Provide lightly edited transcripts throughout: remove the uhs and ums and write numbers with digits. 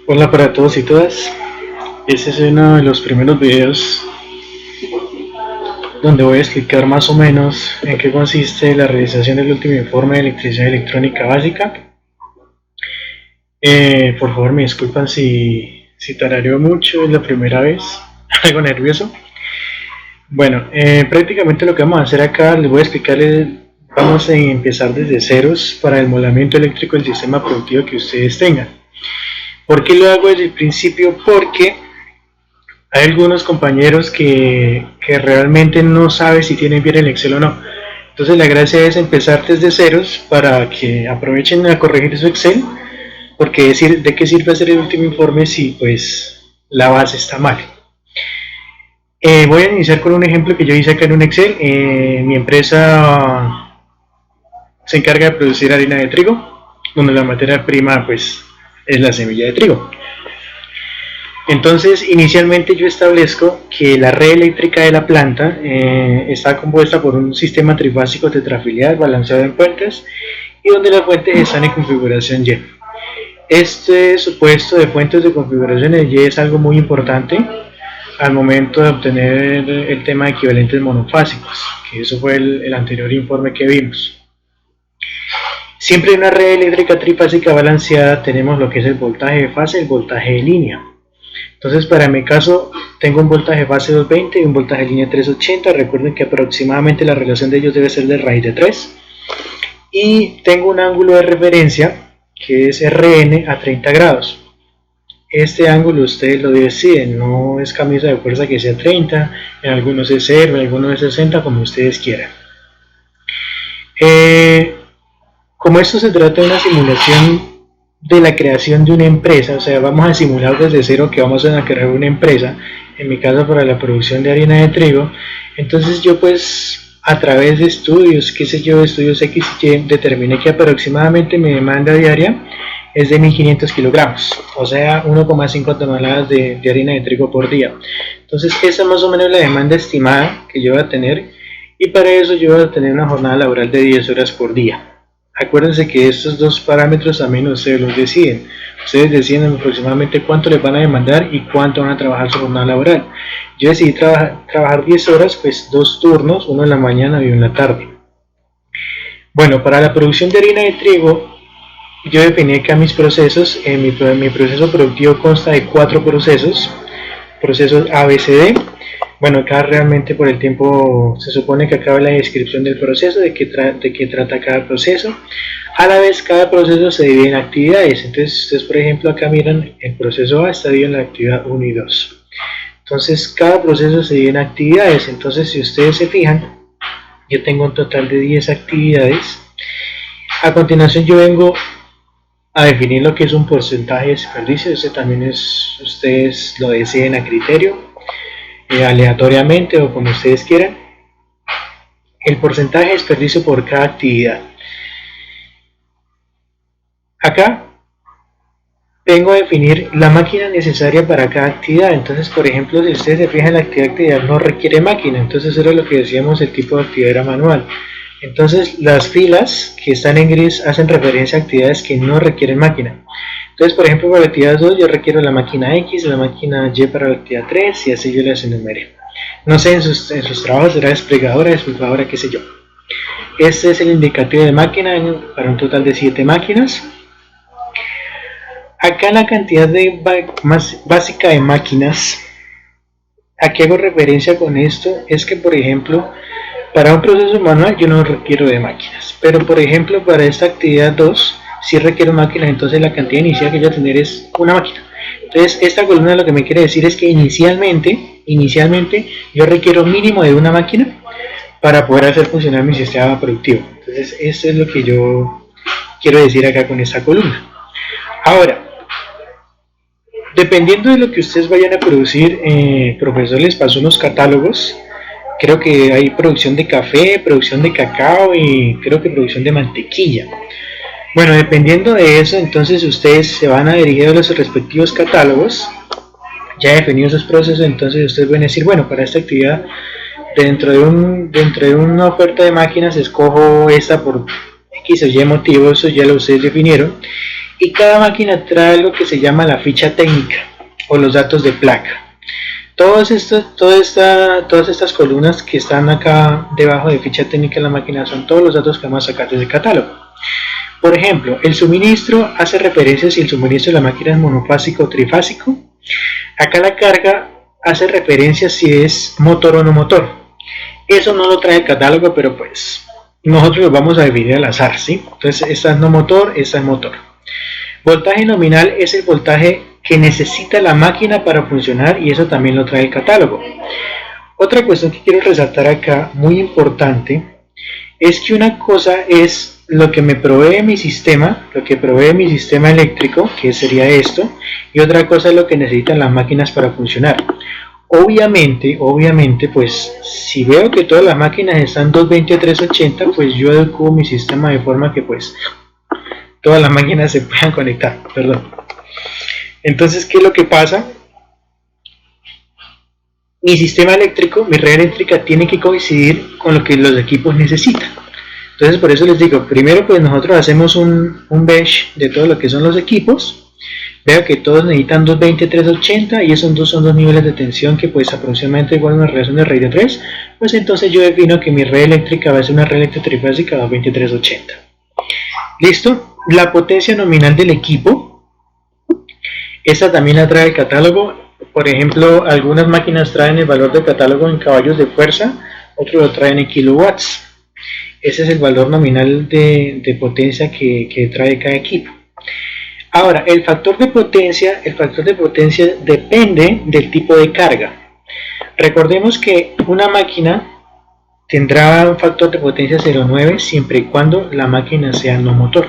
Hola para todos y todas. Este es uno de los primeros videos donde voy a explicar más o menos en qué consiste la realización del último informe de electricidad electrónica básica. Por favor me disculpan si tarareo mucho, es la primera vez, algo nervioso. Bueno, prácticamente lo que vamos a hacer acá, les voy a explicar, vamos a empezar desde ceros para el modelamiento eléctrico del sistema productivo que ustedes tengan. ¿Por qué lo hago desde el principio? Porque hay algunos compañeros que realmente no saben si tienen bien el Excel o no. Entonces la gracia es empezar desde ceros para que aprovechen a corregir su Excel, porque ¿de qué sirve hacer el último informe si pues la base está mal? Voy a iniciar con un ejemplo que yo hice acá en un Excel. Mi empresa se encarga de producir harina de trigo, donde la materia prima pues es la semilla de trigo. Entonces, inicialmente yo establezco que la red eléctrica de la planta está compuesta por un sistema trifásico tetrafilial balanceado en fuentes y donde las fuentes están en configuración Y. Este supuesto de fuentes de configuración en Y es algo muy importante al momento de obtener el tema de equivalentes monofásicos, que eso fue el anterior informe que vimos. Siempre en una red eléctrica trifásica balanceada tenemos lo que es el voltaje de fase y el voltaje de línea. Entonces para mi caso tengo un voltaje base 220 y un voltaje línea 380. Recuerden que aproximadamente la relación de ellos debe ser de raíz de 3. Y tengo un ángulo de referencia que es RN a 30 grados. Este ángulo ustedes lo deciden, no es camisa de fuerza que sea 30, en algunos es 0, en algunos es 60, como ustedes quieran. Como esto se trata de una simulación de la creación de una empresa, o sea, vamos a simular desde cero que vamos a crear una empresa, en mi caso para la producción de harina de trigo. Entonces yo pues a través de estudios, qué sé yo, estudios X y Y, determiné que aproximadamente mi demanda diaria es de 1500 kilogramos, o sea 1,5 toneladas de harina de trigo por día. Entonces esa es más o menos la demanda estimada que yo voy a tener, y para eso yo voy a tener una jornada laboral de 10 horas por día. Acuérdense que estos dos parámetros también ustedes los deciden. Ustedes deciden aproximadamente cuánto les van a demandar y cuánto van a trabajar su jornada laboral. Yo decidí trabajar 10 horas, pues 2 turnos, uno en la mañana y uno en la tarde. Bueno, para la producción de harina de trigo, yo definí acá mis procesos. Mi proceso productivo consta de 4 procesos ABCD. Bueno, acá realmente por el tiempo se supone que acaba la descripción del proceso, de qué trata cada proceso. A la vez cada proceso se divide en actividades. Entonces ustedes por ejemplo acá miran el proceso A está dividido en la actividad 1 y 2. Entonces cada proceso se divide en actividades. Entonces si ustedes se fijan, yo tengo un total de 10 actividades. A continuación yo vengo a definir lo que es un porcentaje de desperdicio. Ese también ustedes lo deciden a criterio, aleatoriamente o como ustedes quieran. El porcentaje de desperdicio por cada actividad. Acá vengo a definir la máquina necesaria para cada actividad. Entonces por ejemplo, si ustedes se fijan, la actividad no requiere máquina, entonces eso era lo que decíamos, el tipo de actividad era manual. Entonces las filas que están en gris hacen referencia a actividades que no requieren máquina. Entonces por ejemplo para la actividad 2 yo requiero la máquina X, la máquina Y para la actividad 3 y así yo las enumeré. No sé, en sus trabajos será desplegadora, qué sé yo. Este es el indicativo de máquina para un total de 7 máquinas. Acá la cantidad básica de máquinas, ¿a qué hago referencia con esto? Es que por ejemplo para un proceso manual yo no requiero de máquinas, pero por ejemplo para esta actividad 2 sí requiero máquinas. Entonces la cantidad inicial que yo voy a tener es una máquina. Entonces esta columna lo que me quiere decir es que inicialmente yo requiero mínimo de una máquina para poder hacer funcionar mi sistema productivo. Entonces esto es lo que yo quiero decir acá con esta columna. Ahora, dependiendo de lo que ustedes vayan a producir, profesor les pasó unos catálogos. Creo que hay producción de café, producción de cacao y creo que producción de mantequilla. Bueno, dependiendo de eso, entonces ustedes se van a dirigir a los respectivos catálogos. Ya definidos sus procesos, entonces ustedes van a decir, bueno, para esta actividad, dentro de una oferta de máquinas, escojo esta por X o Y motivo, eso ya lo ustedes definieron. y cada máquina trae algo que se llama la ficha técnica o los datos de placa. Todas estas columnas que están acá debajo de ficha técnica de la máquina son todos los datos que vamos a sacar desde el catálogo. Por ejemplo, el suministro hace referencia si el suministro de la máquina es monofásico o trifásico. Acá la carga hace referencia si es motor o no motor. Eso no lo trae el catálogo, pero pues nosotros lo vamos a definir al azar, ¿sí? Entonces esta es no motor, esta es motor. Voltaje nominal es el voltaje que necesita la máquina para funcionar y eso también lo trae el catálogo. Otra cuestión que quiero resaltar acá, muy importante, es que una cosa es lo que me provee mi sistema, lo que provee mi sistema eléctrico, que sería esto, y otra cosa es lo que necesitan las máquinas para funcionar. Obviamente, pues si veo que todas las máquinas están 220 a 380, pues yo adecuo mi sistema de forma que pues todas las máquinas se puedan conectar, perdón. Entonces, ¿qué es lo que pasa? Mi sistema eléctrico, mi red eléctrica tiene que coincidir con lo que los equipos necesitan. Entonces, por eso les digo, primero pues nosotros hacemos un mesh de todo lo que son los equipos. Veo que todos necesitan 220, 380 y esos son dos niveles de tensión que pues aproximadamente igual a una relación de raíz de 3. Pues entonces yo defino que mi red eléctrica va a ser una red eléctrica trifásica 220, 380. ¿Listo? La potencia nominal del equipo, esta también la trae el catálogo. Por ejemplo, algunas máquinas traen el valor de catálogo en caballos de fuerza, otros lo traen en kilowatts. Ese es el valor nominal de potencia que trae cada equipo. Ahora, el factor de potencia depende del tipo de carga. Recordemos que una máquina tendrá un factor de potencia 0,9 siempre y cuando la máquina sea no motor.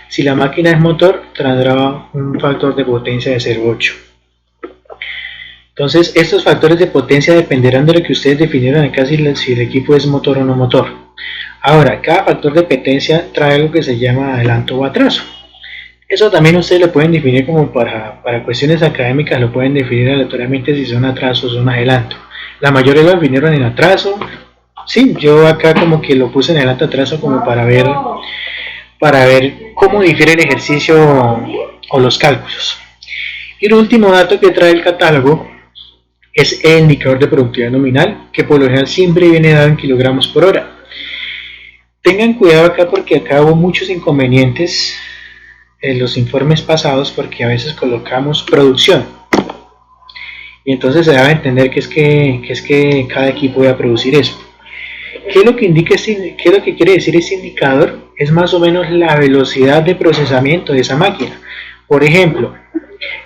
Si la máquina es motor, tendrá un factor de potencia de 0,8. Entonces, estos factores de potencia dependerán de lo que ustedes definieron acá, si el equipo es motor o no motor. Ahora, cada factor de potencia trae algo que se llama adelanto o atraso. Eso también ustedes lo pueden definir como para cuestiones académicas, lo pueden definir aleatoriamente si son atrasos o son adelanto. La mayoría lo definieron en atraso. Sí, yo acá como que lo puse en adelanto atraso como para ver cómo difiere el ejercicio o los cálculos. Y el último dato que trae el catálogo es el indicador de productividad nominal, que por lo general siempre viene dado en kilogramos por hora. Tengan cuidado acá porque acá hubo muchos inconvenientes en los informes pasados porque a veces colocamos producción y entonces se debe entender que es que cada equipo va a producir eso. ¿Qué es lo que quiere decir este indicador? Es más o menos la velocidad de procesamiento de esa máquina. Por ejemplo,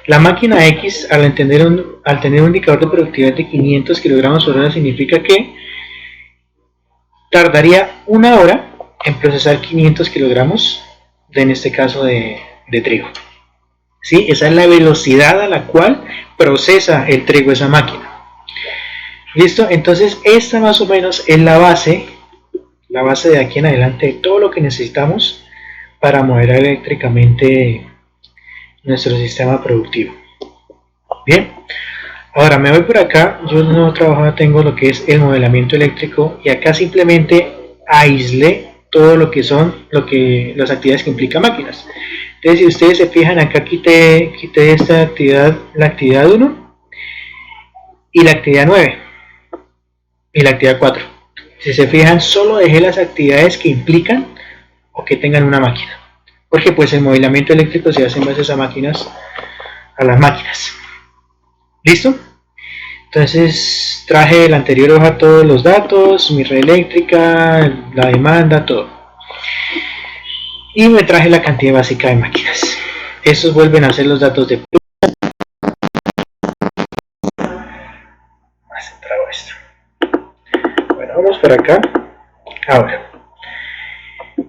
la máquina X al tener un indicador de productividad de 500 kilogramos por hora significa que tardaría 1 hora en procesar 500 kilogramos en este caso de trigo. ¿Sí? Esa es la velocidad a la cual procesa el trigo esa máquina. ¿Listo? Entonces esta más o menos es la base de aquí en adelante de todo lo que necesitamos para mover eléctricamente nuestro sistema productivo. Bien, ahora me voy por acá. Yo no trabajo, tengo lo que es el modelamiento eléctrico y acá simplemente aislé todo lo que son las actividades que implican máquinas. Entonces, si ustedes se fijan, acá quité esta actividad, la actividad 1 y la actividad 9 y la actividad 4. Si se fijan, solo dejé las actividades que implican o que tengan una máquina, porque pues el modelamiento eléctrico se hace en base a las máquinas. ¿Listo? Entonces traje la anterior hoja todos los datos, mi red eléctrica, la demanda, todo. Y me traje la cantidad básica de máquinas. Estos vuelven a ser los datos de... Bueno, vamos por acá. Ahora,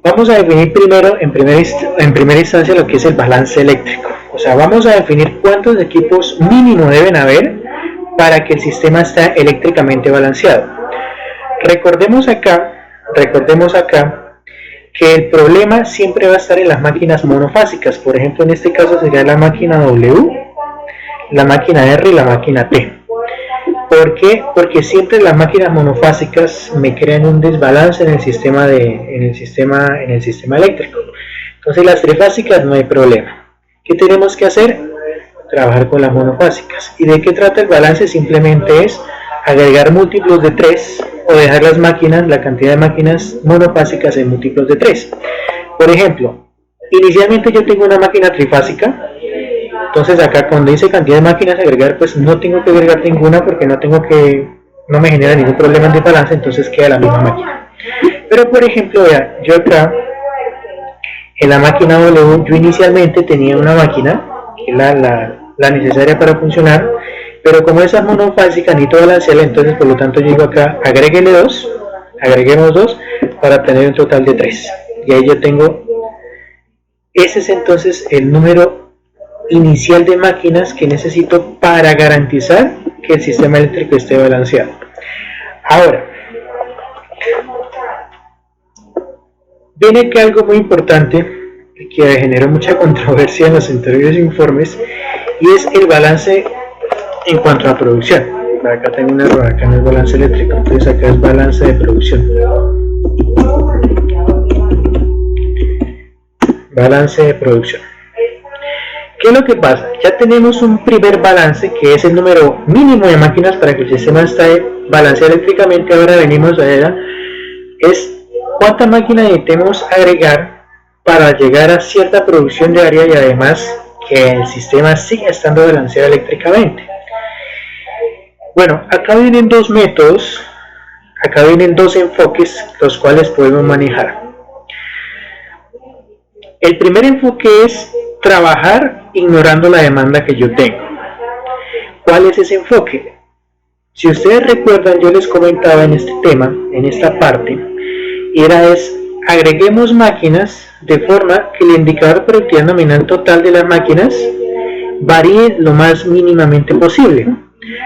vamos a definir primero, en primera instancia, lo que es el balance eléctrico. O sea, vamos a definir cuántos equipos mínimo deben haber para que el sistema esté eléctricamente balanceado. Recordemos acá que el problema siempre va a estar en las máquinas monofásicas. Por ejemplo, en este caso sería la máquina W, la máquina R y la máquina T. ¿Por qué? Porque siempre las máquinas monofásicas me crean un desbalance en el sistema eléctrico. Entonces las trifásicas no hay problema. ¿Qué tenemos que hacer? Trabajar con las monofásicas. ¿Y de qué trata el balance? Simplemente es agregar múltiplos de 3 o dejar las máquinas, la cantidad de máquinas monofásicas en múltiplos de 3. Por ejemplo, inicialmente yo tengo una máquina trifásica, entonces acá cuando dice cantidad de máquinas a agregar, pues no tengo que agregar ninguna porque no me genera ningún problema de balance, entonces queda la misma máquina. Pero por ejemplo, vea, yo acá en la máquina W, yo inicialmente tenía una máquina, que es la necesaria para funcionar, pero como esa es monofásica, necesito balancearla, entonces por lo tanto yo digo acá, agreguemos 2 para tener un total de 3. Y ahí yo tengo, ese es entonces el número inicial de máquinas que necesito para garantizar que el sistema eléctrico esté balanceado. Ahora, viene que algo muy importante que generó mucha controversia en los anteriores informes, y es el balance en cuanto a producción. Acá tengo un error, acá no es balance eléctrico, entonces acá es balance de producción. Balance de producción. ¿Qué es lo que pasa? Ya tenemos un primer balance que es el número mínimo de máquinas para que el sistema esté balanceado eléctricamente. Ahora venimos a ella, es cuántas máquinas necesitamos agregar para llegar a cierta producción diaria y además que el sistema siga estando balanceado eléctricamente. Bueno, acá vienen dos métodos, acá vienen dos enfoques los cuales podemos manejar. El primer enfoque es trabajar ignorando la demanda que yo tengo. ¿Cuál es ese enfoque? Si ustedes recuerdan, yo les comentaba en este tema, en esta parte, agreguemos máquinas de forma que el indicador de productividad nominal total de las máquinas varíe lo más mínimamente posible.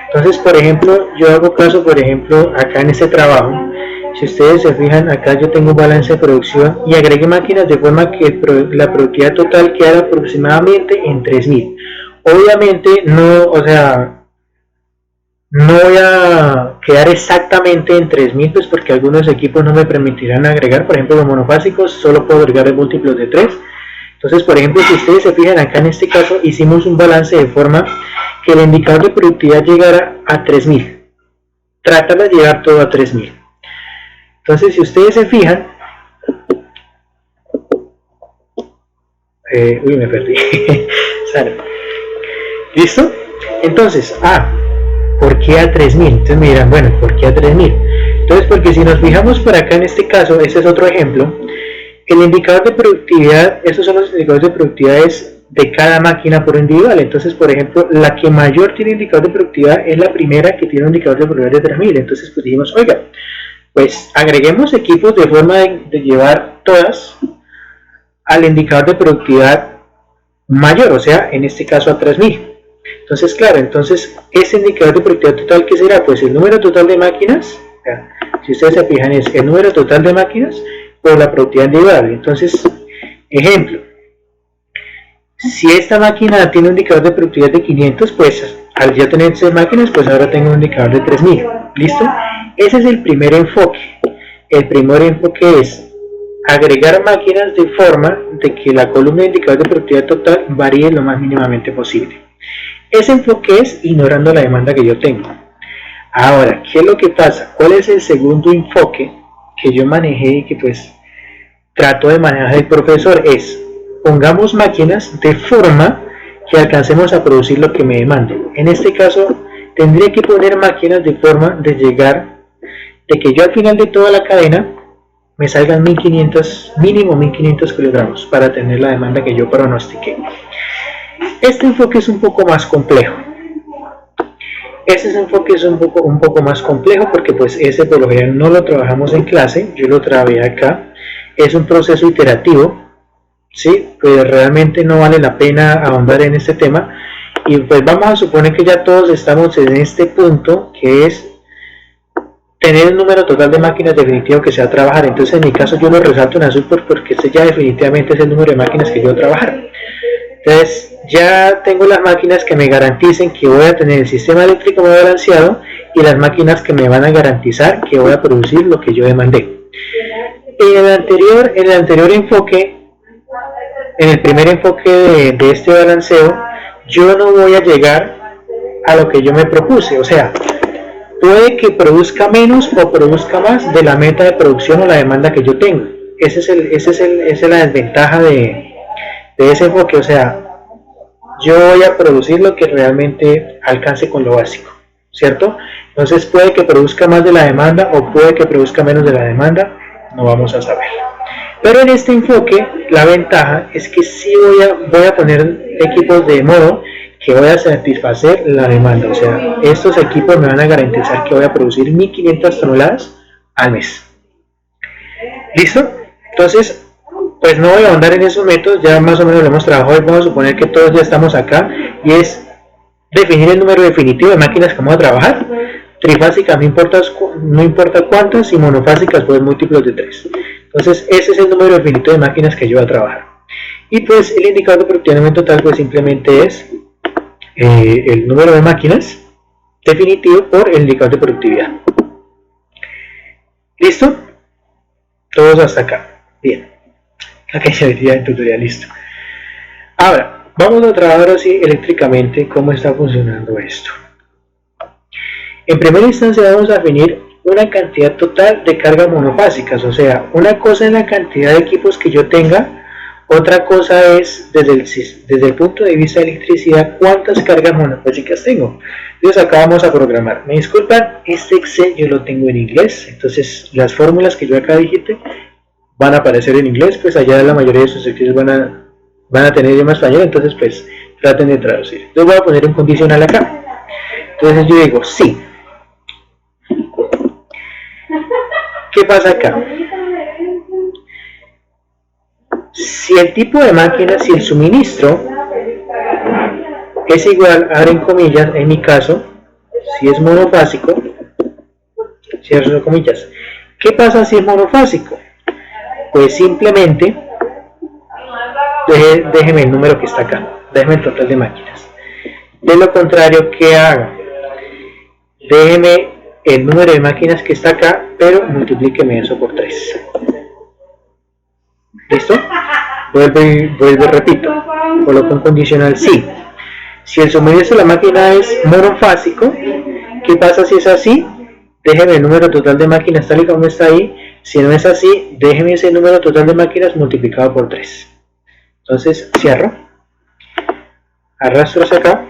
Entonces, por ejemplo, yo hago caso, por ejemplo, acá en este trabajo, si ustedes se fijan, acá yo tengo un balance de producción y agregué máquinas de forma que la productividad total queda aproximadamente en 3000. Obviamente no voy a quedar exactamente en 3000, pues porque algunos equipos no me permitirán agregar, por ejemplo los monofásicos solo puedo agregar el múltiplos de 3. Entonces, por ejemplo, si ustedes se fijan acá en este caso hicimos un balance de forma que el indicador de productividad llegara a 3000. Trata de llegar todo a 3000. Entonces, si ustedes se fijan, me perdí. ¿Listo? Entonces, ¿por qué a 3000? Entonces me dirán, bueno, ¿por qué a 3000? Entonces, porque si nos fijamos por acá en este caso, ese es otro ejemplo, el indicador de productividad, esos son los indicadores de productividades de cada máquina por individual. Entonces, por ejemplo, la que mayor tiene indicador de productividad es la primera que tiene un indicador de productividad de 3000. Entonces, pues dijimos, oiga, pues agreguemos equipos de forma de llevar todas al indicador de productividad mayor, o sea, en este caso a 3000. Entonces, claro, ese indicador de productividad total, ¿qué será? Pues el número total de máquinas, si ustedes se fijan, es el número total de máquinas por la productividad individual. Entonces, ejemplo, si esta máquina tiene un indicador de productividad de 500, pues al ya tener 6 máquinas, pues ahora tengo un indicador de 3000. ¿Listo? Ese es el primer enfoque. El primer enfoque es agregar máquinas de forma de que la columna de indicador de productividad total varíe lo más mínimamente posible. Ese enfoque es ignorando la demanda que yo tengo. Ahora, ¿qué es lo que pasa? ¿Cuál es el segundo enfoque que yo manejé y que pues trato de manejar el profesor? Es, pongamos máquinas de forma que alcancemos a producir lo que me demanden. En este caso, tendría que poner máquinas de forma de de que yo al final de toda la cadena me salgan 1500, mínimo 1500 kilogramos para tener la demanda que yo pronostiqué. Este enfoque es un poco más complejo. Un poco más complejo porque pues ese por lo general no lo trabajamos en clase, yo lo trabajé acá. Es un proceso iterativo, ¿sí? Pues realmente no vale la pena ahondar en este tema. Y pues vamos a suponer que ya todos estamos en este punto, que es tener el número total de máquinas definitivo que se va a trabajar. Entonces en mi caso yo lo resalto en azul porque este ya definitivamente es el número de máquinas que yo voy a trabajar. Entonces ya tengo las máquinas que me garanticen que voy a tener el sistema eléctrico muy balanceado y las máquinas que me van a garantizar que voy a producir lo que yo demandé. En el anterior enfoque en el primer enfoque de este balanceo, yo no voy a llegar a lo que yo me propuse. O sea, puede que produzca menos o produzca más de la meta de producción o la demanda que yo tengo. Esa es la desventaja de ese enfoque. O sea, yo voy a producir lo que realmente alcance con lo básico, ¿cierto? Entonces puede que produzca más de la demanda o puede que produzca menos de la demanda, no vamos a saber. Pero en este enfoque, la ventaja es que sí voy a poner equipos de modo que voy a satisfacer la demanda. O sea, estos equipos me van a garantizar que voy a producir 1500 toneladas al mes. ¿Listo? Entonces, pues no voy a ahondar en esos métodos, ya más o menos lo hemos trabajado y vamos a suponer que todos ya estamos acá, y es definir el número definitivo de máquinas que vamos a trabajar. Trifásicas no importa cuántas, y monofásicas pues múltiplos de 3. Entonces ese es el número definitivo de máquinas que yo voy a trabajar. Y pues el indicador de productividad total pues simplemente es el número de máquinas definitivo por el indicador de productividad. ¿Listo? Todos hasta acá. Bien. Acá ya diría el tutorial, listo. Ahora, vamos a trabajar así eléctricamente cómo está funcionando esto. En primera instancia vamos a definir una cantidad total de cargas monofásicas, o sea, una cosa es la cantidad de equipos que yo tenga, otra cosa es desde el punto de vista de electricidad cuántas cargas monofásicas tengo. Entonces acá vamos a programar. Me disculpan, este Excel yo lo tengo en inglés, entonces las fórmulas que yo acá digité van a aparecer en inglés, pues allá la mayoría de sus Excel van a tener idioma español, entonces pues traten de traducir. Entonces voy a poner un condicional acá. Entonces yo digo sí. ¿Qué pasa acá? Si el tipo de máquina, si el suministro es igual, abren comillas, en mi caso, si es monofásico, cierro comillas. ¿Qué pasa si es monofásico? Pues simplemente déjeme el número que está acá, déjeme el total de máquinas. De lo contrario, ¿qué haga? Déjeme el número de máquinas que está acá, pero multiplíqueme eso por 3. ¿Listo? Vuelvo, repito, coloco un condicional sí. Si el suministro de la máquina es monofásico, ¿qué pasa si es así? Déjeme el número total de máquinas tal y como está ahí. Si no es así, déjeme ese número total de máquinas multiplicado por 3. Entonces cierro, arrastro hacia acá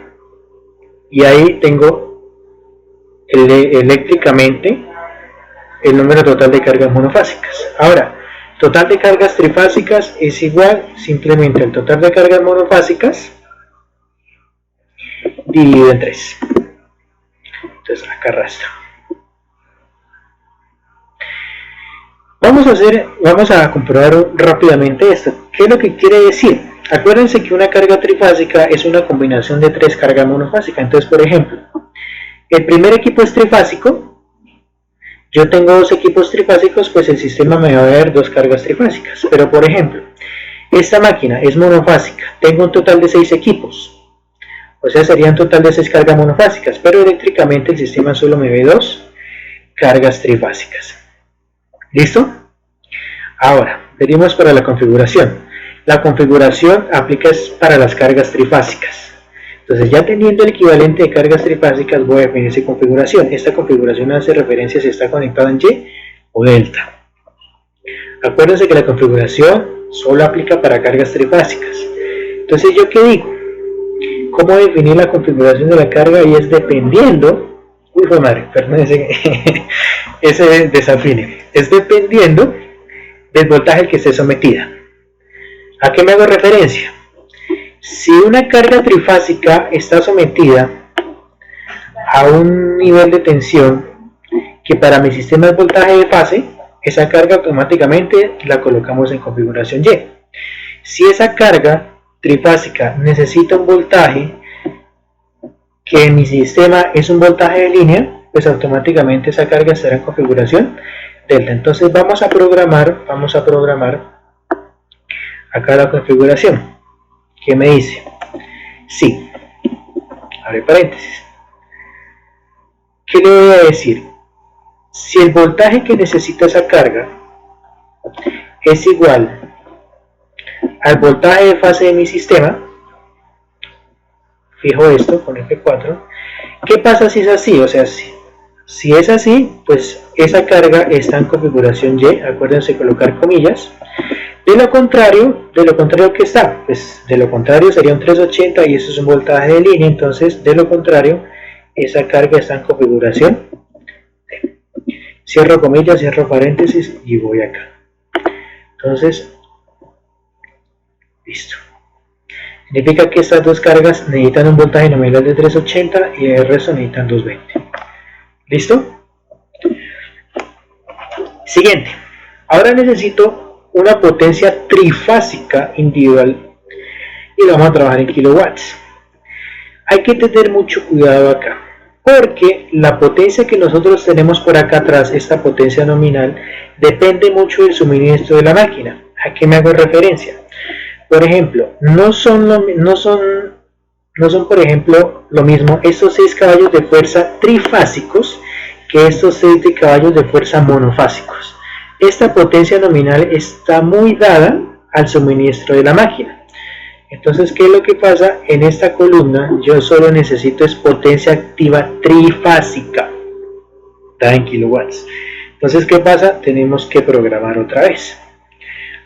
y ahí tengo eléctricamente el número total de cargas monofásicas. Ahora, total de cargas trifásicas es igual simplemente al total de cargas monofásicas dividido en 3. Entonces acá arrastro. Vamos a comprobar rápidamente esto. ¿Qué es lo que quiere decir? Acuérdense que una carga trifásica es una combinación de 3 cargas monofásicas. Entonces, por ejemplo, el primer equipo es trifásico. Yo tengo 2 equipos trifásicos, pues el sistema me va a dar 2 cargas trifásicas. Pero, por ejemplo, esta máquina es monofásica. Tengo un total de 6 equipos. O sea, sería un total de 6 cargas monofásicas. Pero eléctricamente el sistema solo me ve 2 cargas trifásicas. ¿Listo? Ahora, venimos para la configuración. La configuración aplica para las cargas trifásicas. Entonces, ya teniendo el equivalente de cargas trifásicas, voy a definir esa configuración. Esta configuración hace referencia si está conectada en Y o delta. Acuérdense que la configuración solo aplica para cargas trifásicas. Entonces, ¿yo qué digo? ¿Cómo definir la configuración de la carga? Y es dependiendo... Uy, fue madre, perdón, ese desafine. Es dependiendo del voltaje al que esté sometida. ¿A qué me hago referencia? Si una carga trifásica está sometida a un nivel de tensión que para mi sistema es voltaje de fase, esa carga automáticamente la colocamos en configuración Y. Si esa carga trifásica necesita un voltaje que en mi sistema es un voltaje de línea, pues automáticamente esa carga estará en configuración delta. Entonces vamos a programar acá la configuración. ¿Qué me dice? Sí, abre paréntesis. ¿Qué le voy a decir? Si el voltaje que necesita esa carga es igual al voltaje de fase de mi sistema, fijo esto con F4. ¿Qué pasa si es así? O sea, si es así, pues esa carga está en configuración Y, acuérdense colocar comillas. De lo contrario, ¿qué está? Pues de lo contrario sería un 380 y eso es un voltaje de línea, entonces de lo contrario, esa carga está en configuración D. Cierro comillas, cierro paréntesis y voy acá. Entonces, listo. Significa que estas dos cargas necesitan un voltaje nominal de 380 y el resto necesitan 220. ¿Listo? Siguiente. Ahora necesito una potencia trifásica individual y vamos a trabajar en kilowatts. Hay que tener mucho cuidado acá, porque la potencia que nosotros tenemos por acá atrás, esta potencia nominal, depende mucho del suministro de la máquina. ¿A qué me hago referencia? Por ejemplo, no son por ejemplo lo mismo estos 6 caballos de fuerza trifásicos que estos 6 caballos de fuerza monofásicos. Esta potencia nominal está muy dada al suministro de la máquina. Entonces, ¿qué es lo que pasa? En esta columna yo solo necesito es potencia activa trifásica, dada en kilowatts. Entonces, ¿qué pasa? Tenemos que programar otra vez.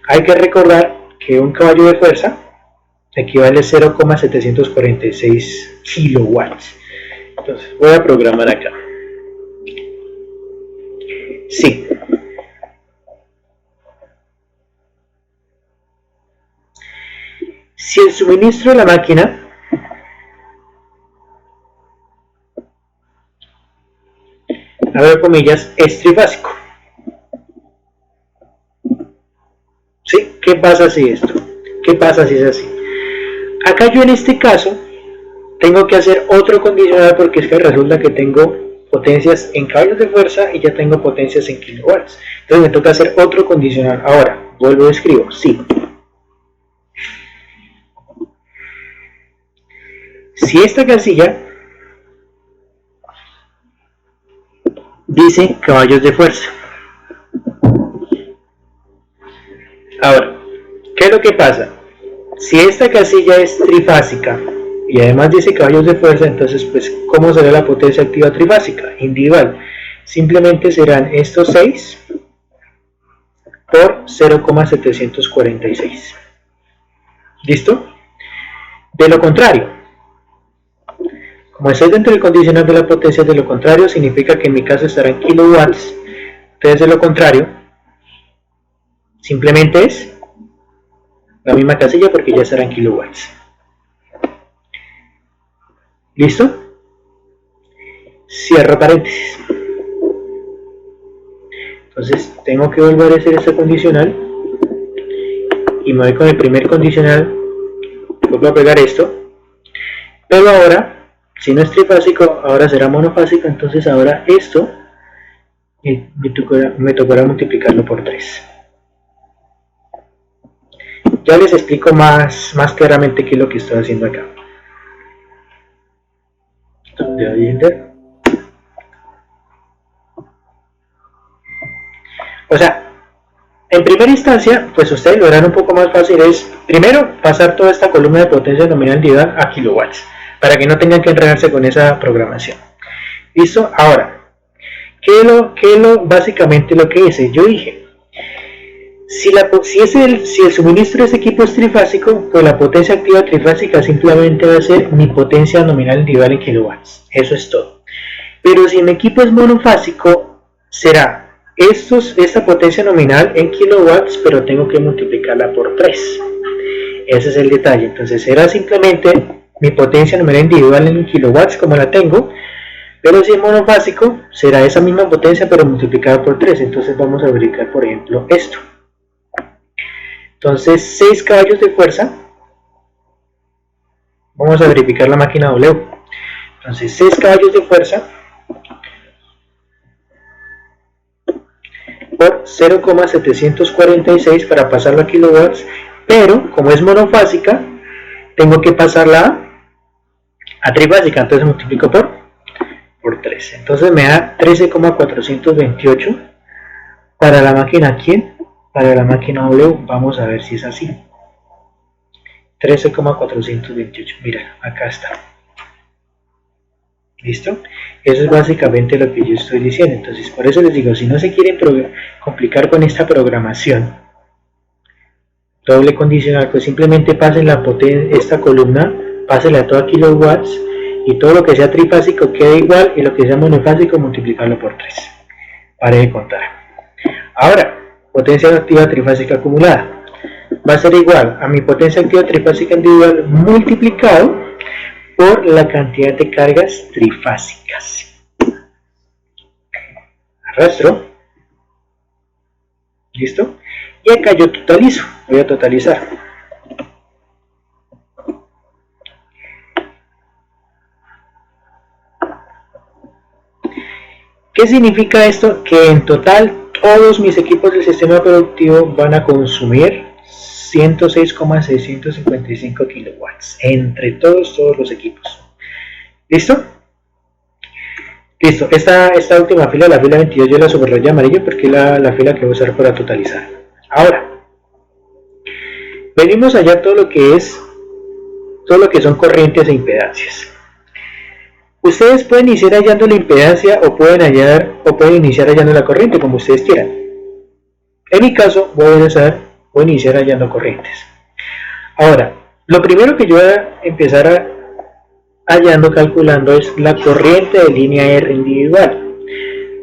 Hay que recordar que un caballo de fuerza equivale a 0,746 kilowatts. Entonces voy a programar acá. Sí. Si el suministro de la máquina abro comillas es trifásico. ¿Sí? ¿Qué pasa si esto? ¿Qué pasa si es así? Acá yo en este caso tengo que hacer otro condicional porque es que resulta que tengo potencias en caballos de fuerza y ya tengo potencias en kilowatts. Entonces me toca hacer otro condicional. Ahora, vuelvo y escribo, sí. Si esta casilla dice caballos de fuerza. Ahora, ¿qué es lo que pasa? Si esta casilla es trifásica y además dice caballos de fuerza, entonces pues ¿cómo será la potencia activa trifásica? Individual. Simplemente serán estos 6 por 0,746. ¿Listo? De lo contrario, como estoy dentro del condicional de la potencia, de lo contrario significa que en mi caso estará en kilowatts. Entonces de lo contrario, simplemente es la misma casilla porque ya estará en kilowatts. ¿Listo? Cierro paréntesis. Entonces tengo que volver a hacer este condicional y me voy con el primer condicional, vuelvo a pegar esto, pero ahora si no es trifásico ahora será monofásico, entonces ahora esto me tocará multiplicarlo por 3. Ya les explico más claramente qué es lo que estoy haciendo acá. ¿Dónde hay enter? O sea, en primera instancia, pues ustedes lo harán un poco más fácil, es primero pasar toda esta columna de potencia nominal individual a kilowatts, para que no tengan que enredarse con esa programación. ¿Listo? Ahora, ¿qué es básicamente lo que hice? Yo dije, si el suministro de ese equipo es trifásico, pues la potencia activa trifásica simplemente va a ser mi potencia nominal individual en kilowatts. Eso es todo. Pero si mi equipo es monofásico, será esta potencia nominal en kilowatts, pero tengo que multiplicarla por 3. Ese es el detalle. Entonces será simplemente mi potencia nominal individual en kilowatts como la tengo, pero si es monofásico, será esa misma potencia pero multiplicada por 3. Entonces vamos a verificar, por ejemplo, esto. Entonces 6 caballos de fuerza, vamos a verificar la máquina W. Entonces 6 caballos de fuerza por 0,746 para pasarlo a kilowatts, pero como es monofásica tengo que pasarla a trifásica, entonces multiplico por 3. Entonces me da 13,428 para la máquina. ¿Quién? Para la máquina W. Vamos a ver si es así. 13,428. Mira, acá está. ¿Listo? Eso es básicamente lo que yo estoy diciendo. Entonces, por eso les digo, si no se quieren complicar con esta programación doble condicional, pues simplemente pasen esta columna, pásenla a toda kilowatts, y todo lo que sea trifásico queda igual, y lo que sea monofásico multiplicarlo por 3. Pare de contar. Ahora, potencia activa trifásica acumulada va a ser igual a mi potencia activa trifásica individual multiplicado por la cantidad de cargas trifásicas. Arrastro. ¿Listo? Y acá yo totalizo. Voy a totalizar. ¿Qué significa esto? Que en total todos mis equipos del sistema productivo van a consumir 106,655 kilowatts entre todos los equipos. ¿Listo? Listo, esta última fila, la fila 22, yo la subrayé amarillo porque es la fila que voy a usar para totalizar. Ahora, venimos allá todo lo que son corrientes e impedancias. Ustedes pueden iniciar hallando la impedancia o pueden iniciar hallando la corriente, como ustedes quieran. En mi caso, voy a iniciar hallando corrientes. Ahora, lo primero que yo voy a empezar calculando es la corriente de línea R individual.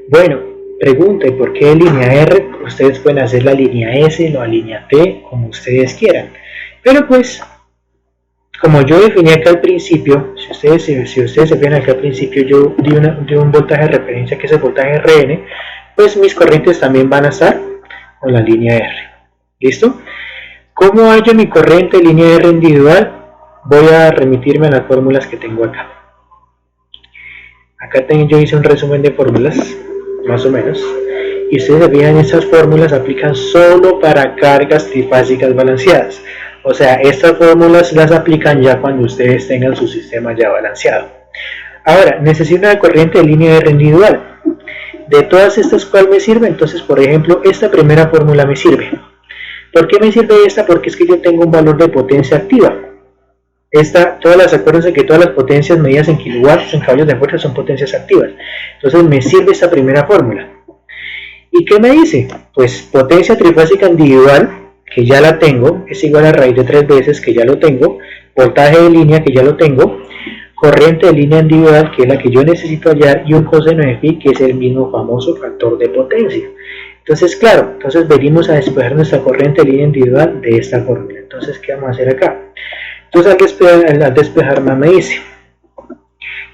Bueno, pregunta, ¿y por qué de línea R? Ustedes pueden hacer la línea S o la línea T, como ustedes quieran. Pero pues, como yo definí acá al principio, si ustedes se fijan acá al principio, yo di un voltaje de referencia que es el voltaje RN, pues mis corrientes también van a estar con la línea R. ¿Listo? ¿Cómo hallo mi corriente de línea R individual? Voy a remitirme a las fórmulas que tengo acá. Acá yo hice un resumen de fórmulas, más o menos, y ustedes se fijan, estas fórmulas aplican solo para cargas trifásicas balanceadas. O sea, estas fórmulas las aplican ya cuando ustedes tengan su sistema ya balanceado. Ahora, necesito una corriente de línea R individual. De todas estas, ¿cuál me sirve? Entonces, por ejemplo, esta primera fórmula me sirve. ¿Por qué me sirve esta? Porque es que yo tengo un valor de potencia activa. Acuérdense que todas las potencias medidas en kilowatts, en caballos de fuerza, son potencias activas. Entonces me sirve esta primera fórmula. ¿Y qué me dice? Pues potencia trifásica individual, que ya la tengo, es igual a raíz de 3 veces, que ya lo tengo, voltaje de línea, que ya lo tengo, corriente de línea individual, que es la que yo necesito hallar, y un coseno de phi, que es el mismo famoso factor de potencia. Entonces, claro, venimos a despejar nuestra corriente de línea individual de esta fórmula. Entonces, ¿qué vamos a hacer acá? Entonces, al despejar más me dice,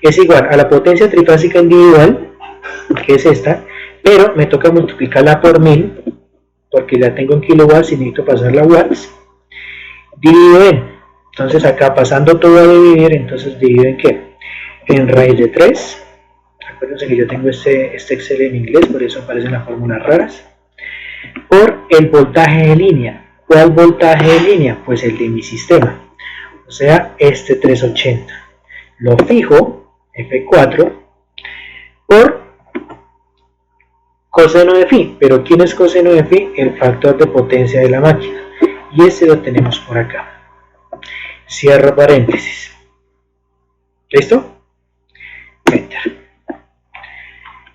es igual a la potencia trifásica individual, que es esta, pero me toca multiplicarla por 1000, porque la tengo en kilowatts y necesito pasarla a watts, dividido en, entonces acá pasando todo a dividir, entonces divido en ¿qué? En raíz de 3, acuérdense que yo tengo este Excel en inglés, por eso aparecen las fórmulas raras, por el voltaje de línea. ¿Cuál voltaje de línea? Pues el de mi sistema, o sea, este 380. Lo fijo, F4, por coseno de phi. ¿Pero quién es coseno de phi? El factor de potencia de la máquina. Y ese lo tenemos por acá. Cierro paréntesis. ¿Listo? Enter.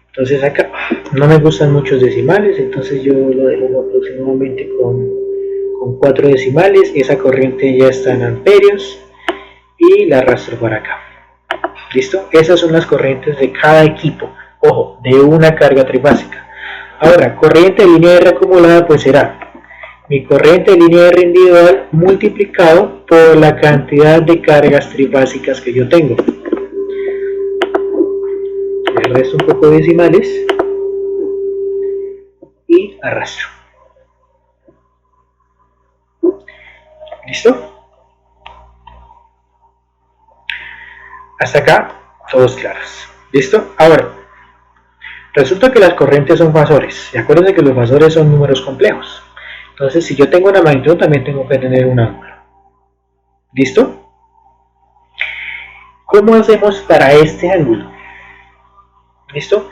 Entonces acá no me gustan muchos decimales, entonces yo lo dejo aproximadamente con 4 decimales. Esa corriente ya está en amperios y la arrastro para acá. ¿Listo? Esas son las corrientes de cada equipo, ojo, de una carga trifásica. Ahora, corriente de línea R acumulada, pues será mi corriente de línea R individual multiplicado por la cantidad de cargas trifásicas que yo tengo. Le resto un poco de decimales y arrastro. ¿Listo? Hasta acá, todos claros. ¿Listo? Ahora, resulta que las corrientes son fasores. Y acuérdense que los fasores son números complejos. Entonces, si yo tengo una magnitud, también tengo que tener un ángulo. ¿Listo? ¿Cómo hacemos para este ángulo? ¿Listo?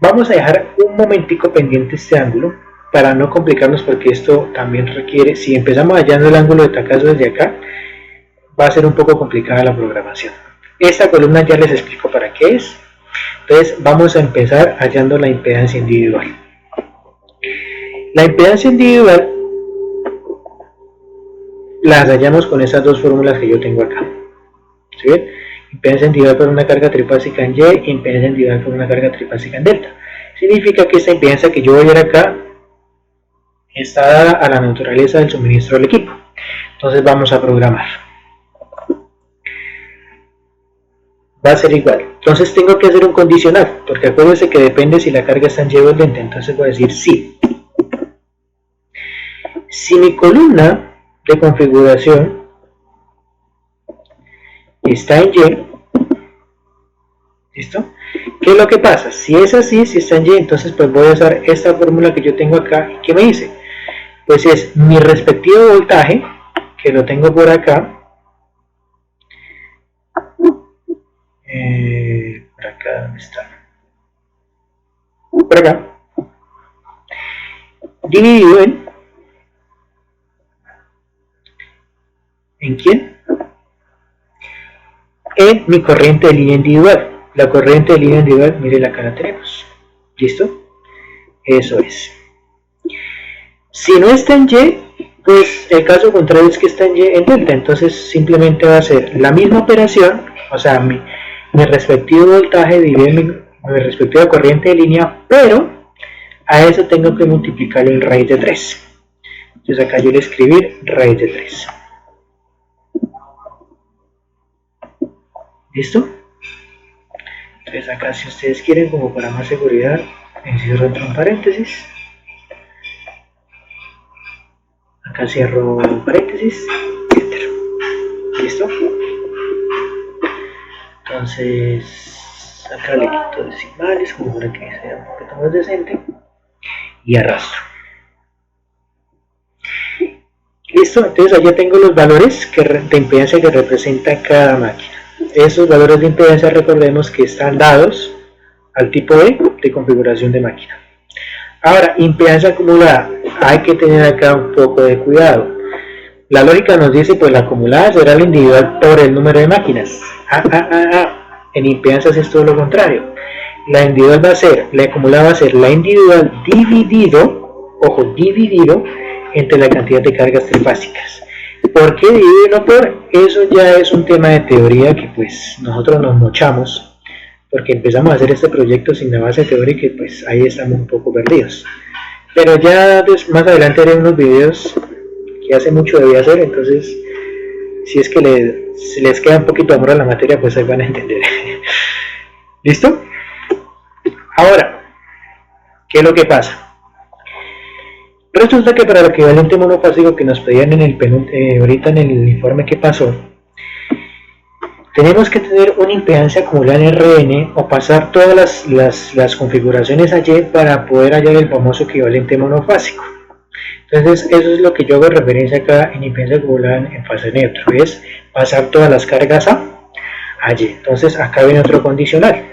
Vamos a dejar un momentico pendiente este ángulo para no complicarnos, porque esto también requiere, si empezamos hallando el ángulo de tacazo desde acá, va a ser un poco complicada la programación. Esta columna ya les explico para qué es. Entonces vamos a empezar hallando la impedancia individual. La impedancia individual las hallamos con esas dos fórmulas que yo tengo acá. ¿Sí ven? Impedancia individual por una carga trifásica en Y, impedancia individual por una carga trifásica en delta. Significa que esta impedancia que yo voy a ver acá está dada a la naturaleza del suministro del equipo. Entonces vamos a programar. Va a ser igual. Entonces tengo que hacer un condicional, porque acuérdense que depende si la carga está en Y o en delta. Entonces voy a decir sí. Si mi columna de configuración está en Y, ¿listo? ¿Qué es lo que pasa? Si es así, si está en Y, entonces pues voy a usar esta fórmula que yo tengo acá. ¿Qué me dice? Pues es mi respectivo voltaje, que lo tengo por acá. Por acá, ¿dónde está? Por acá. Dividido ¿en quién? En mi corriente de línea individual. La corriente de línea individual, miren, acá la tenemos. ¿Listo? Eso es. Si no está en Y, pues el caso contrario es que está en Y en delta. Entonces simplemente va a ser la misma operación, o sea, mi respectivo voltaje dividido mi respectiva corriente de línea, pero a eso tengo que multiplicarlo en raíz de 3. Entonces acá yo le escribir raíz de 3. ¿Listo? Entonces acá, si ustedes quieren, como para más seguridad, encierro entre un paréntesis. Acá cierro paréntesis, enter. ¿Listo? Entonces acá le quito decimales como para que sea un poquito más decente y arrastro. Listo, entonces allá tengo los valores de impedancia que representa cada máquina. Esos valores de impedancia, recordemos que están dados al tipo de configuración de máquina. Ahora, impedancia acumulada, hay que tener acá un poco de cuidado. La lógica nos dice, pues la acumulada será la individual por el número de máquinas. En impedancias es todo lo contrario. La individual va a ser, la acumulada va a ser la individual dividido, ojo, dividido entre la cantidad de cargas trifásicas. ¿Por qué dividido y no por? Eso ya es un tema de teoría que pues nosotros nos mochamos, porque empezamos a hacer este proyecto sin la base teórica y pues ahí estamos un poco perdidos. Pero ya más adelante haré unos videos que hace mucho debía hacer, entonces si es que si les queda un poquito de amor a la materia, pues ahí van a entender. ¿Listo? Ahora, ¿qué es lo que pasa? Resulta que para el equivalente monofásico que nos pedían en ahorita en el informe que pasó, tenemos que tener una impedancia acumulada en RN o pasar todas las configuraciones a Y para poder hallar el famoso equivalente monofásico. Entonces eso es lo que yo hago referencia acá en impedancia acumulada en fase neutro, es pasar todas las cargas a Y. Entonces acá viene otro condicional.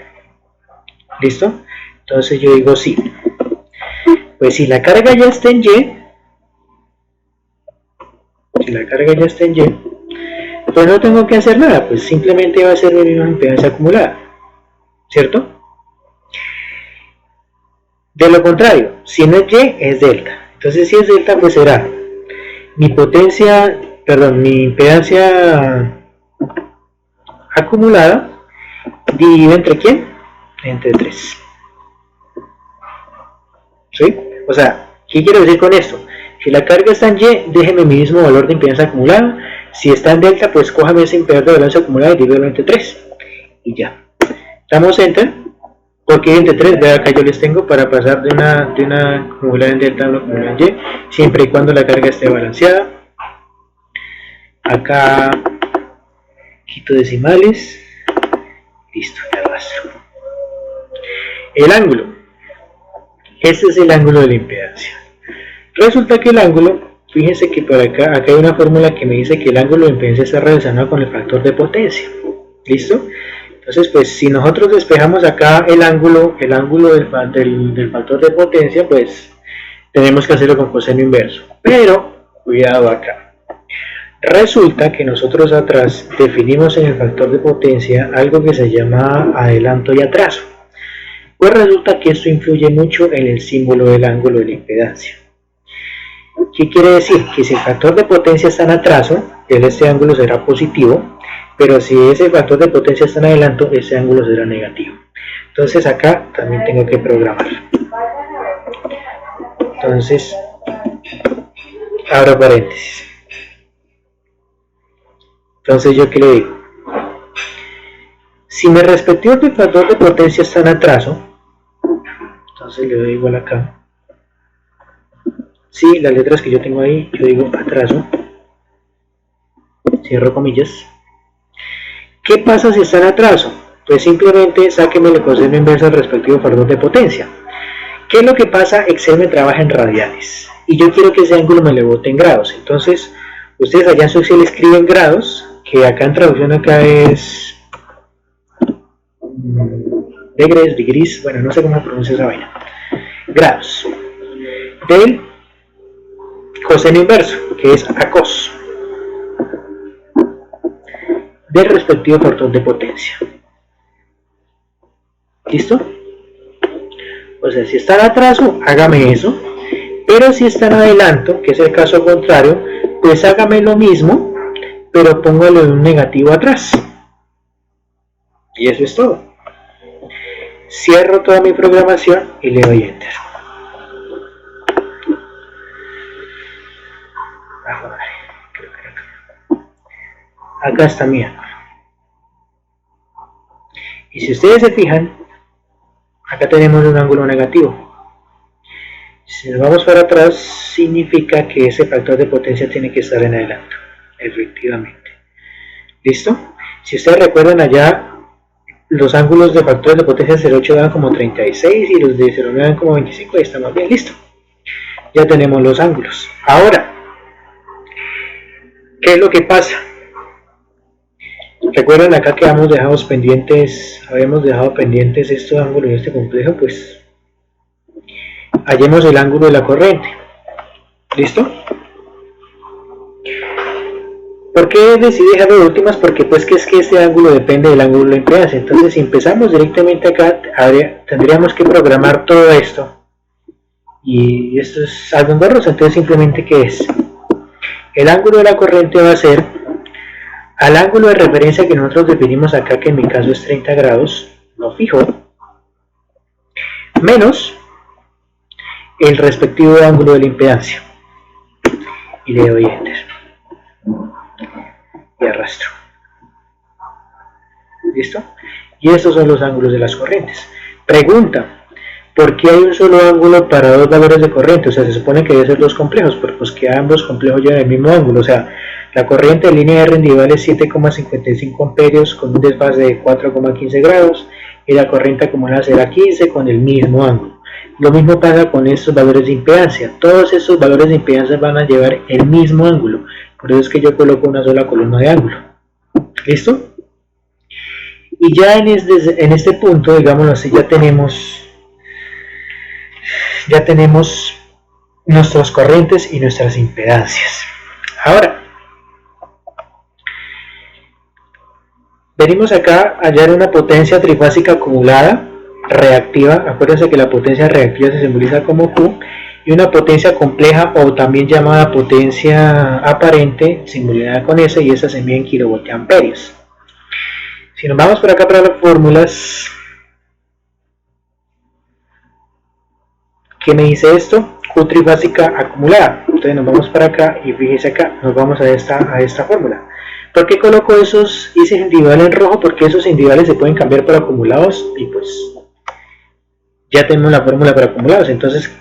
¿Listo? Entonces yo digo sí. Pues si la carga ya está en Y, pues no tengo que hacer nada, pues simplemente va a ser mi misma impedancia acumulada, ¿cierto? De lo contrario, si no es Y, es delta. Entonces si es delta, pues será mi impedancia acumulada dividida entre ¿quién? Entre 3. ¿Sí? O sea, ¿qué quiero decir con esto? Si la carga está en Y, déjeme mi mismo valor de impedancia acumulada. Si está en delta, pues cójame ese impedancia de balanza acumulada y divídelo entre 3. Y ya. Damos enter. Porque entre 3, vean acá yo les tengo para pasar de una acumulada en delta a una acumulada en Y, siempre y cuando la carga esté balanceada. Acá quito decimales. Listo, ya arrastro. El ángulo. Este es el ángulo de la impedancia. Resulta que el ángulo, fíjense que por acá hay una fórmula que me dice que el ángulo de impedancia está relacionado con el factor de potencia. ¿Listo? Entonces, pues si nosotros despejamos acá el ángulo del factor de potencia, pues tenemos que hacerlo con coseno inverso. Pero, cuidado acá. Resulta que nosotros atrás definimos en el factor de potencia algo que se llama adelanto y atraso. Pues resulta que esto influye mucho en el símbolo del ángulo de la impedancia. ¿Qué quiere decir? Que si el factor de potencia está en atraso, este ángulo será positivo, pero si ese factor de potencia está en adelanto, ese ángulo será negativo. Entonces acá también tengo que programar. Entonces, abro paréntesis. Entonces, ¿yo qué le digo? Si mi respectivo factor de potencia está en atraso, entonces le doy igual acá. Si las letras que yo tengo ahí, yo digo atraso, cierro comillas. ¿Qué pasa si está en atraso? Pues simplemente sáqueme el coseno inverso al respectivo factor de potencia. ¿Qué es lo que pasa? Excel me trabaja en radianes y yo quiero que ese ángulo me le bote en grados. Entonces, ustedes allá en su Excel escriben grados, que acá en traducción acá es degrees, bueno, no sé cómo pronuncia esa vaina. Grados del coseno inverso, que es a cos del respectivo factor de potencia. ¿Listo? O sea, si está en atraso, hágame eso. Pero si está en adelanto, que es el caso contrario, pues hágame lo mismo, pero póngale un negativo atrás. Y eso es todo. Cierro toda mi programación y le doy Enter. Acá está mi ángulo. Y si ustedes se fijan, acá tenemos un ángulo negativo. Si nos vamos para atrás, significa que ese factor de potencia tiene que estar en adelanto, efectivamente. ¿Listo? Si ustedes recuerdan allá, los ángulos de factores de potencia 0,8 dan como 36 y los de 0,9 dan como 25, ahí estamos bien, listo. Ya tenemos los ángulos. Ahora, ¿qué es lo que pasa? Recuerdan acá que habíamos dejado pendientes estos ángulos de este complejo, pues hallemos el ángulo de la corriente. ¿Listo? ¿Por qué decidí dejarlo de últimas? Porque pues que es que este ángulo depende del ángulo de impedancia. Entonces si empezamos directamente acá, tendríamos que programar todo esto. Y esto es algo engorroso, entonces simplemente ¿qué es? El ángulo de la corriente va a ser al ángulo de referencia que nosotros definimos acá, que en mi caso es 30 grados, lo fijo, menos el respectivo ángulo de la impedancia. Y le doy Enter. Y arrastro. ¿Listo? Y estos son los ángulos de las corrientes. Pregunta, ¿por qué hay un solo ángulo para dos valores de corriente? O sea, se supone que debe ser dos complejos, pero pues que ambos complejos llevan el mismo ángulo. O sea, la corriente de línea R individual es 7,55 amperios con un desfase de 4,15 grados y la corriente acumulada será 15 con el mismo ángulo. Lo mismo pasa con estos valores de impedancia. Todos estos valores de impedancia van a llevar el mismo ángulo. Por eso es que yo coloco una sola columna de ángulo. ¿Listo? Y ya en este punto, digámoslo así, ya tenemos nuestras corrientes y nuestras impedancias. Ahora, venimos acá a hallar una potencia trifásica acumulada reactiva. Acuérdense que la potencia reactiva se simboliza como Q, y una potencia compleja o también llamada potencia aparente simbolizada con S, y esa se mide en kilovoltiamperios. Si nos vamos por acá para las fórmulas, ¿qué me dice esto? Q trifásica acumulada. Entonces nos vamos para acá y fíjense acá, nos vamos a esta fórmula. ¿Por qué coloco esos índices individuales en rojo? Porque esos individuales se pueden cambiar por acumulados y pues ya tenemos la fórmula para acumulados. Entonces,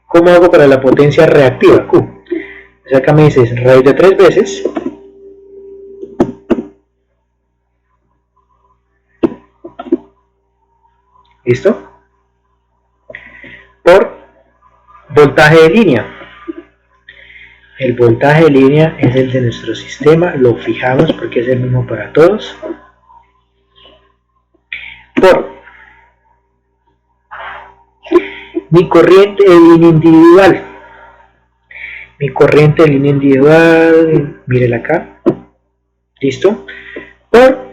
¿cómo hago para la potencia reactiva? Q. Entonces acá me dice raíz de 3 veces ¿listo? Por voltaje de línea. El voltaje de línea es el de nuestro sistema, lo fijamos porque es el mismo para todos. Por mi corriente de línea individual. mi corriente de línea individual, mírela acá, listo, por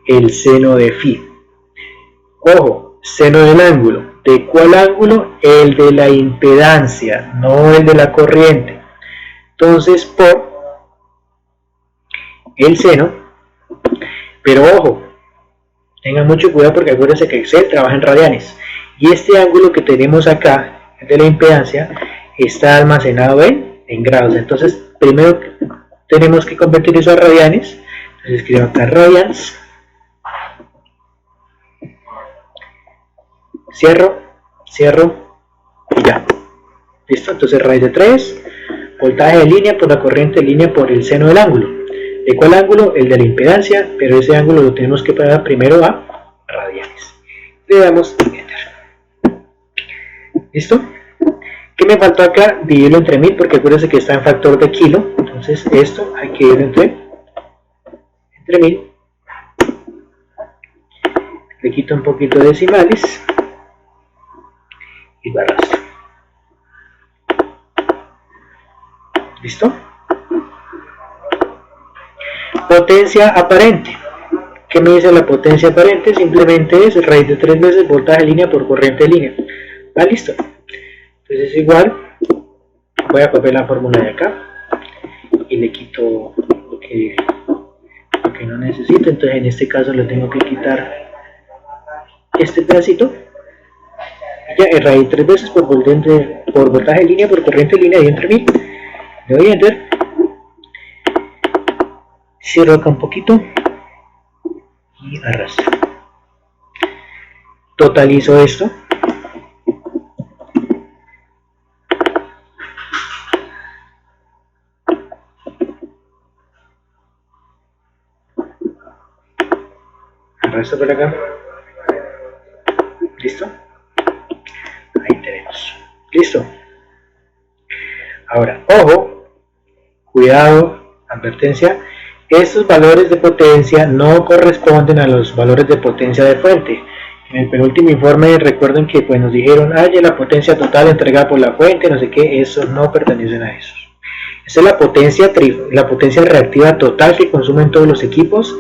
el seno de phi. Ojo, seno del ángulo. ¿De cuál ángulo? El de la impedancia, no el de la corriente. Entonces, por el seno, pero ojo, tengan mucho cuidado porque acuérdense que Excel trabaja en radianes. Y este ángulo que tenemos acá, el de la impedancia, está almacenado en grados. Entonces, primero tenemos que convertir eso a radianes. Entonces, escribo acá radians. Cierro y ya. Listo, entonces raíz de 3, voltaje de línea por la corriente de línea por el seno del ángulo. ¿De cuál ángulo? El de la impedancia, pero ese ángulo lo tenemos que pasar primero a radianes. Le damos enter. ¿Listo? ¿Qué me faltó acá? Dividirlo entre 1000 porque acuérdense que está en factor de kilo. Entonces esto hay que dividirlo entre 1000. Le quito un poquito de decimales y lo arrastro. ¿Listo? Potencia aparente. ¿Qué me dice la potencia aparente? Simplemente es raíz de 3 veces voltaje de línea por corriente de línea. ¿Va? Listo. Entonces igual voy a copiar la fórmula de acá y le quito lo que no necesito. Entonces en este caso le tengo que quitar este pedacito. Ya es raíz 3 veces por voltaje de línea por corriente de línea y entre 1000. Le doy enter. Cierro acá un poquito y arrastro. Totalizo esto. Arrastro por acá. ¿Listo? Ahí tenemos. ¿Listo? Ahora, ojo, cuidado, advertencia. Estos valores de potencia no corresponden a los valores de potencia de fuente. En el penúltimo informe recuerden que pues, nos dijeron, ya la potencia total entregada por la fuente, no sé qué, eso no pertenecen a esos. Esa es la potencia reactiva total que consumen todos los equipos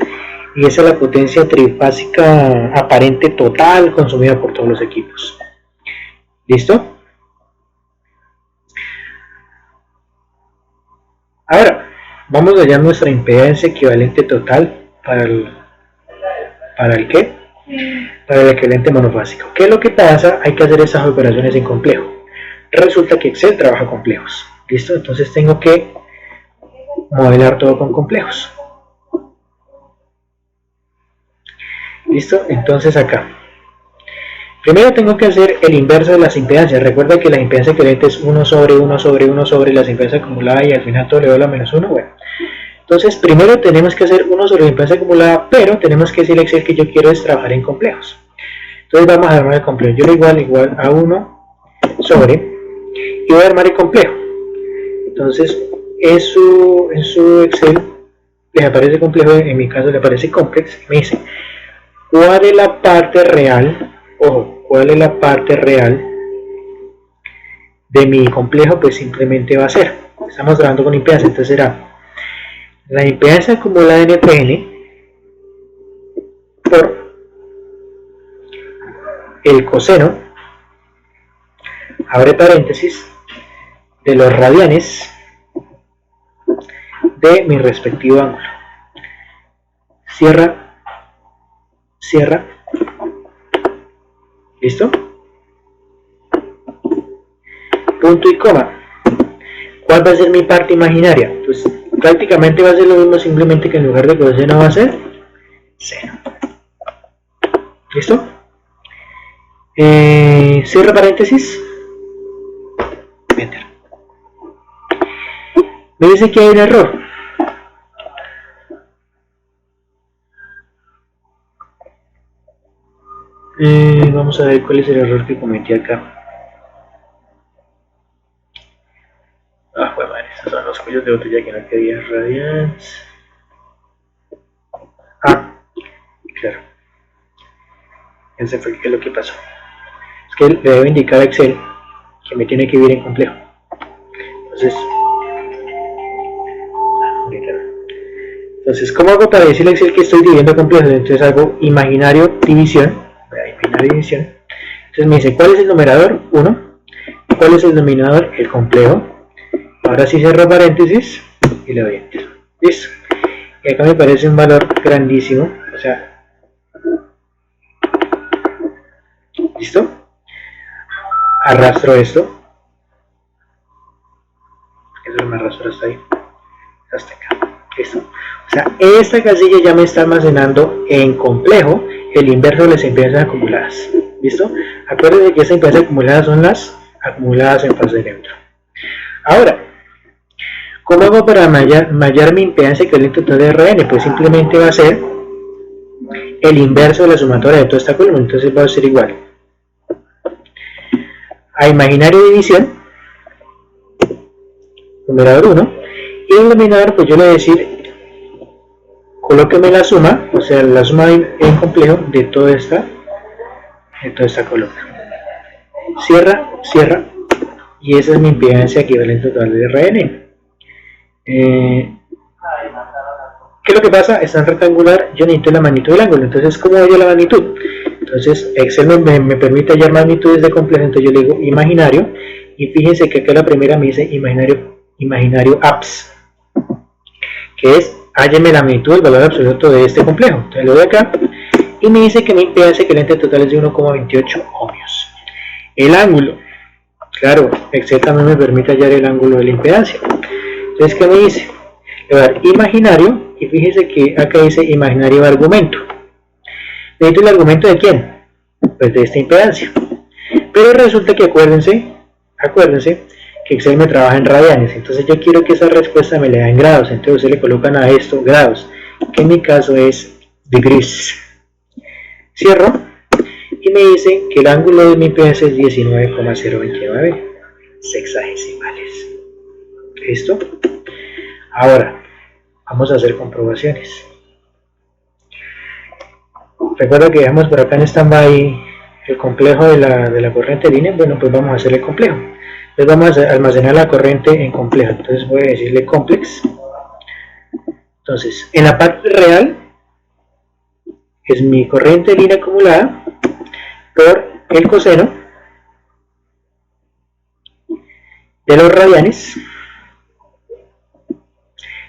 y esa es la potencia trifásica aparente total consumida por todos los equipos. ¿Listo? Ahora, vamos a hallar nuestra impedancia equivalente total para el ¿qué? Para el equivalente monofásico. ¿Qué es lo que pasa? Hay que hacer esas operaciones en complejo. Resulta que Excel trabaja complejos. ¿Listo? Entonces tengo que modelar todo con complejos. ¿Listo? Entonces acá. Primero tengo que hacer el inverso de las impedancias. Recuerda que la impedancia equivalente es 1 sobre 1 sobre 1 sobre las impedancias acumuladas y al final todo le da la menos 1. Bueno. Entonces primero tenemos que hacer 1 sobre la impedancia acumulada, pero tenemos que decirle a Excel que yo quiero es trabajar en complejos. Entonces vamos a armar el complejo. Yo lo igual a 1 sobre y voy a armar el complejo. Entonces en su Excel les aparece complejo, en mi caso le aparece complex. Me dice cuál es la parte real. Ojo, ¿cuál es la parte real de mi complejo? Pues simplemente va a ser, estamos trabajando con impedancia, entonces será la impedancia acumulada en NPN por el coseno, abre paréntesis, de los radianes de mi respectivo ángulo. Cierra. ¿Listo? Punto y coma. ¿Cuál va a ser mi parte imaginaria? Pues prácticamente va a ser lo mismo, simplemente que en lugar de coseno va a ser seno. ¿Listo? Cierro paréntesis. Enter. Me dice que hay un error. Vamos a ver cuál es el error que cometí acá. Bueno, estos son los cuellos de botella que no quería radians. Claro. Ese fue lo que pasó. Es que le debo indicar a Excel que me tiene que vivir en complejo. Entonces, ¿cómo hago para decirle a Excel que estoy dividiendo complejos? Entonces hago imaginario división, entonces me dice, ¿cuál es el numerador? 1. ¿Cuál es el denominador? El complejo. Ahora sí cierro paréntesis y le doy enter. Listo. Y acá me parece un valor grandísimo, o sea, ¿listo? Arrastro esto. Eso me arrastro hasta ahí, hasta acá. Listo. O sea, esta casilla ya me está almacenando en complejo el inverso de las impedancias acumuladas. ¿Listo? Acuérdense que esas impedancias acumuladas son las acumuladas en fase de neutro. Ahora, ¿cómo hago para mallar mi impedancia equivalente total de Rn? Pues simplemente va a ser el inverso de la sumatoria de toda esta columna, entonces va a ser igual a imaginario división, numerador 1, y el denominador, pues yo le voy a decir, colóqueme la suma, o sea, la suma en complejo de toda esta columna. Cierra, cierra, y esa es mi impedancia equivalente total de Rn. ¿Qué es lo que pasa? Está en rectangular, yo necesito la magnitud del ángulo, entonces ¿cómo hallo la magnitud? Entonces Excel me permite hallar magnitudes de complejo, entonces yo le digo imaginario, y fíjense que acá la primera me dice imaginario apps, que es hálleme la magnitud del valor absoluto de este complejo. Entonces le doy acá, y me dice que mi impedancia equivalente total es de 1,28 ohmios. El ángulo, claro, Excel también me permite hallar el ángulo de la impedancia. Entonces, ¿qué me dice? Le voy a dar imaginario, y fíjese que acá dice imaginario argumento. ¿Necesito el argumento de quién? Pues de esta impedancia. Pero resulta que acuérdense que Excel me trabaja en radianes, entonces yo quiero que esa respuesta me le da en grados, entonces se le colocan a esto grados, que en mi caso es degrees. Cierro, y me dice que el ángulo de mi impedancia es 19,029 sexagesimales. ¿Listo? Ahora, vamos a hacer comprobaciones. Recuerda que dejamos por acá en stand-by el complejo de la corriente línea. Bueno, pues vamos a hacer el complejo. Entonces vamos a almacenar la corriente en complejo. Entonces voy a decirle complex. Entonces, en la parte real es mi corriente línea acumulada por el coseno de los radianes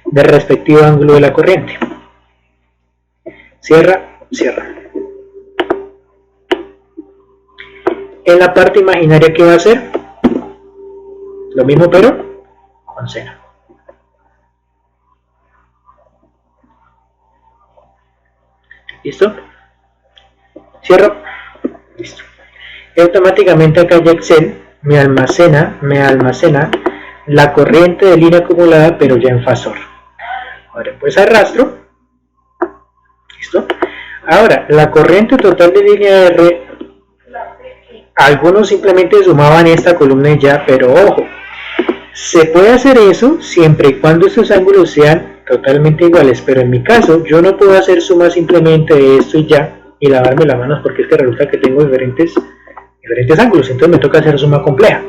del respectivo ángulo de la corriente. Cierra, cierra. En la parte imaginaria, ¿qué va a hacer? Lo mismo, pero con seno. ¿Listo? Cierro. Listo. Y automáticamente acá ya Excel me almacena la corriente de línea acumulada, pero ya en fasor. Ahora pues arrastro. ¿Listo? Ahora, la corriente total de línea R, algunos simplemente sumaban esta columna y ya, pero ojo, se puede hacer eso siempre y cuando estos ángulos sean totalmente iguales, pero en mi caso yo no puedo hacer suma simplemente de esto y ya, y lavarme las manos porque es que resulta que tengo diferentes ángulos, entonces me toca hacer suma compleja.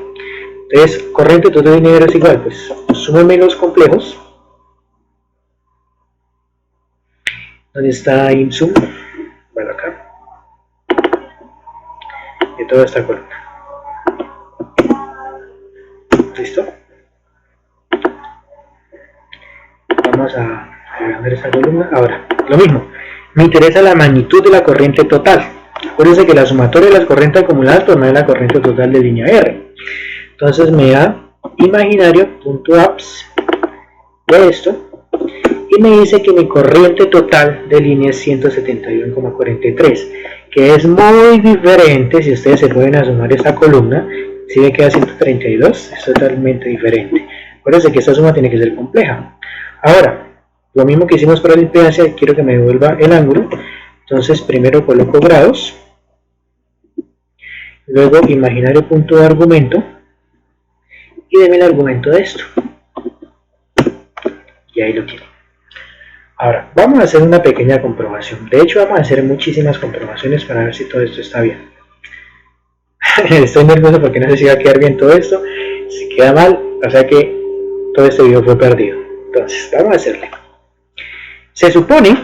Entonces, corriente total de línea R es igual, pues súmeme los complejos. ¿Dónde está IMSUM? Bueno, acá. De toda esta columna. ¿Listo? Vamos a agrandar esta columna. Ahora, lo mismo. Me interesa la magnitud de la corriente total. Acuérdense que la sumatoria de las corrientes acumuladas pues me da la corriente total de línea R. Entonces me da imaginario.apps de esto. Y me dice que mi corriente total de línea es 171,43, que es muy diferente. Si ustedes se pueden a sumar esta columna, si me queda 132, es totalmente diferente. Acuérdense que esta suma tiene que ser compleja. Ahora, lo mismo que hicimos para la impedancia, quiero que me devuelva el ángulo. Entonces primero coloco grados, luego imaginario.argumento, y deme el argumento de esto. Y ahí lo tiene. Ahora, vamos a hacer una pequeña comprobación. De hecho, vamos a hacer muchísimas comprobaciones para ver si todo esto está bien. Estoy nervioso porque no sé si va a quedar bien todo esto. Si queda mal, o sea que todo este video fue perdido. Entonces, vamos a hacerle. Se supone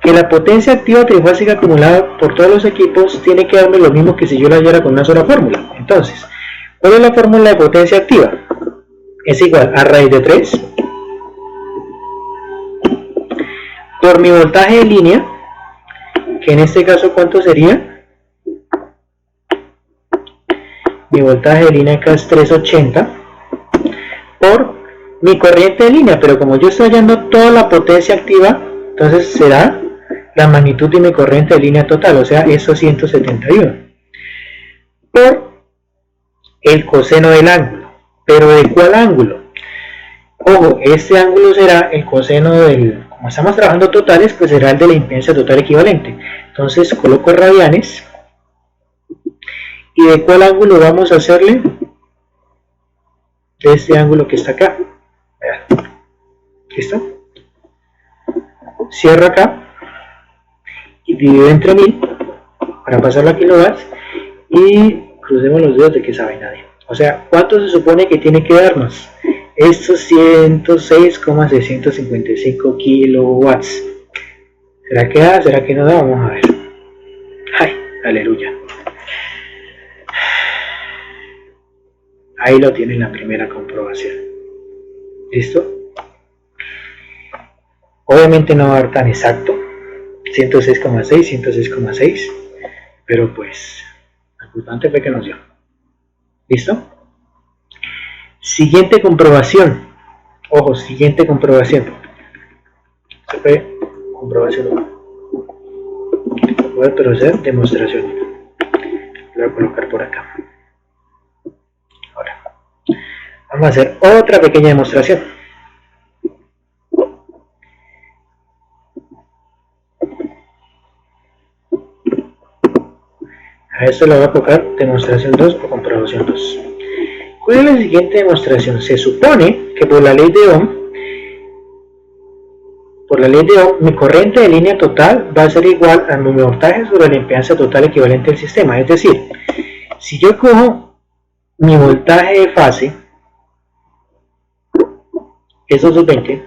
que la potencia activa trifásica acumulada por todos los equipos tiene que darme lo mismo que si yo la hallara con una sola fórmula. Entonces, ¿cuál es la fórmula de potencia activa? Es igual a raíz de 3 por mi voltaje de línea, que en este caso, ¿cuánto sería? Mi voltaje de línea acá es 380 por mi corriente de línea, pero como yo estoy hallando toda la potencia activa, entonces será la magnitud de mi corriente de línea total, o sea, eso 171 por el coseno del ángulo. ¿Pero de cuál ángulo? Ojo, este ángulo será el coseno del, como estamos trabajando totales, pues será el de la impedancia total equivalente. Entonces coloco radianes. ¿Y de cuál ángulo vamos a hacerle? De este ángulo que está acá. ¿Listo? Cierro acá y divido entre 1000 para pasarlo a kilowatts y crucemos los dedos de que sabe nadie. O sea, ¿cuánto se supone que tiene que darnos? Estos 106,655 kilowatts. ¿Será que da? ¿Será que no da? Vamos a ver. ¡Ay! ¡Aleluya! Ahí lo tienen, la primera comprobación. ¿Listo? Obviamente no va a dar tan exacto. 106,6, 106,6. Pero pues, lo importante fue que nos dio. ¿Listo? Siguiente comprobación. Ojo, siguiente comprobación. Esto fue comprobación 1. Voy a proceder demostración 1. Lo voy a colocar por acá. Ahora, vamos a hacer otra pequeña demostración. A esto le voy a colocar demostración 2 o comprobación 2. ¿Cuál es la siguiente demostración? Se supone que por la ley de Ohm, mi corriente de línea total va a ser igual a mi voltaje sobre la impedancia total equivalente del sistema. Es decir, si yo cojo mi voltaje de fase, esos 220,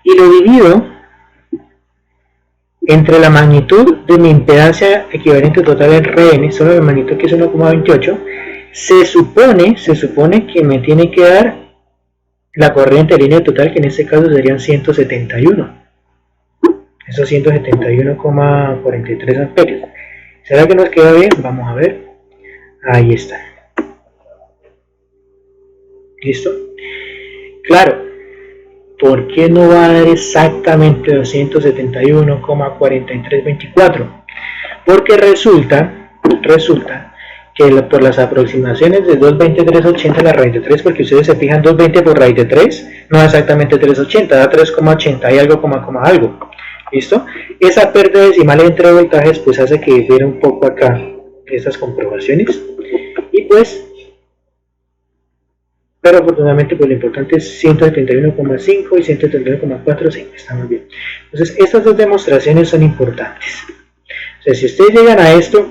y lo divido entre la magnitud de mi impedancia equivalente total en Rn, solo la magnitud que es 1,28, se supone que me tiene que dar la corriente de línea total, que en este caso serían 171. Esos 171,43 amperios. ¿Será que nos queda bien? Vamos a ver. Ahí está. ¿Listo? Claro. ¿Por qué no va a dar exactamente 271,4324? Porque resulta que por las aproximaciones de 220 380 la raíz de 3, porque ustedes se fijan, 220 por raíz de 3 no da exactamente 380, da 3,80 y algo, algo. ¿Listo? Esa pérdida decimal entre voltajes pues hace que difiera un poco acá estas comprobaciones. Y pues, pero afortunadamente pues lo importante es 171,5 y 171,4, sí, estamos bien. Entonces estas dos demostraciones son importantes. O sea, si ustedes llegan a esto,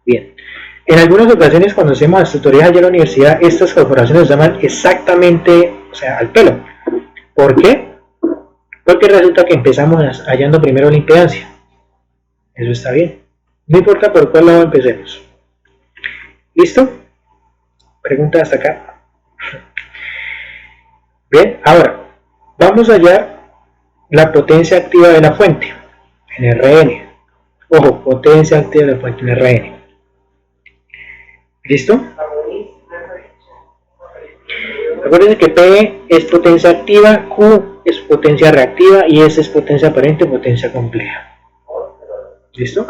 bien. En algunas ocasiones cuando hacemos las tutorías allá en la universidad, estas corporaciones nos llaman exactamente, o sea, al pelo. ¿Por qué? Porque resulta que empezamos hallando primero la impedancia. Eso está bien. No importa por cuál lado empecemos. ¿Listo? Pregunta hasta acá. Bien, ahora vamos a hallar la potencia activa de la fuente en Rn. Ojo, potencia activa de la fuente en Rn. ¿Listo? Recuerden que P es potencia activa, Q es potencia reactiva y S es potencia aparente o potencia compleja. ¿Listo?